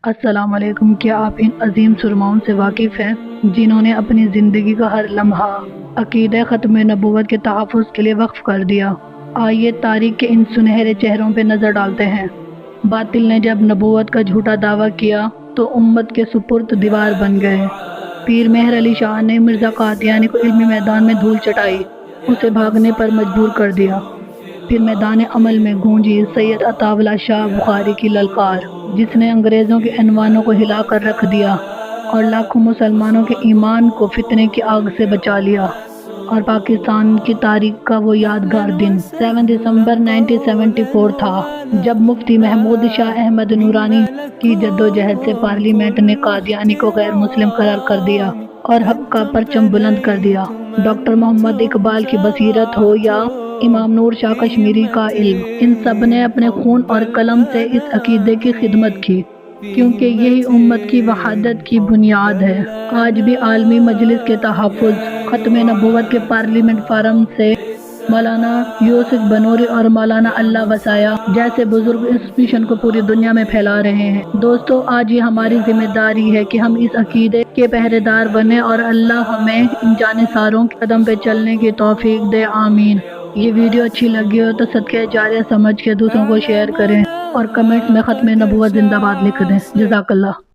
अस्सलाम वालेकुम। क्या आप इन अजीम सुरमाओं से वाकिफ़ हैं जिन्होंने अपनी ज़िंदगी का हर लम्हा अक़ीदे ख़त्म नबूवत के तहफ़्फ़ुज़ के लिए वक्फ़ कर दिया? आइए तारीख़ के इन सुनहरे चेहरों पर नज़र डालते हैं। बातिल ने जब नबूवत का झूठा दावा किया तो उम्मत के सुपुर्द दीवार बन गए। पीर मेहर अली शाह ने मिर्ज़ा कादियानी को इल्मी मैदान में धूल चटाई, उसे भागने पर मजबूर कर दिया। फिर मैदान अमल में गूंजी सैयद अताउल्लाह शाह बुखारी की ललकार, जिसने अंग्रेज़ों के ऐवानों को हिला कर रख दिया और लाखों मुसलमानों के ईमान को फितने की आग से बचा लिया। और पाकिस्तान की तारीख का वो यादगार दिन 7 दिसंबर 1974 था, जब मुफ्ती महमूद शाह अहमद नूरानी की जद्दोजहद से पार्लियामेंट ने कादियानी को गैर मुस्लिम करार कर दिया और हक का परचम बुलंद कर दिया। डॉक्टर मोहम्मद इकबाल की बसीरत हो या इमाम नूर शाह कश्मीरी का इल्म, इन सब ने अपने खून और कलम से इस अकीदे की खिदमत की, क्योंकि यही उम्मत की वहादत की बुनियाद है। आज भी आलमी मजलिस के तहफ़्फ़ुज़ ख़त्म नबूवत के पार्लियामेंट फारम से मौलाना यूसुफ बनूरी और मौलाना अल्लाह वसाया जैसे बुजुर्ग इस मिशन को पूरी दुनिया में फैला रहे हैं। दोस्तों, आज ये हमारी जिम्मेदारी है कि हम इस अकीदे के पहरेदार बने और अल्लाह हमें इन जानिसारों के कदम पे चलने की तौफीक दे। आमीन। ये वीडियो अच्छी लगी हो तो सदक़े जारिया समझ के दूसरों को शेयर करें और कमेंट्स में ख़त्म नबूवत जिंदाबाद लिख दें। जज़ाकल्लाह।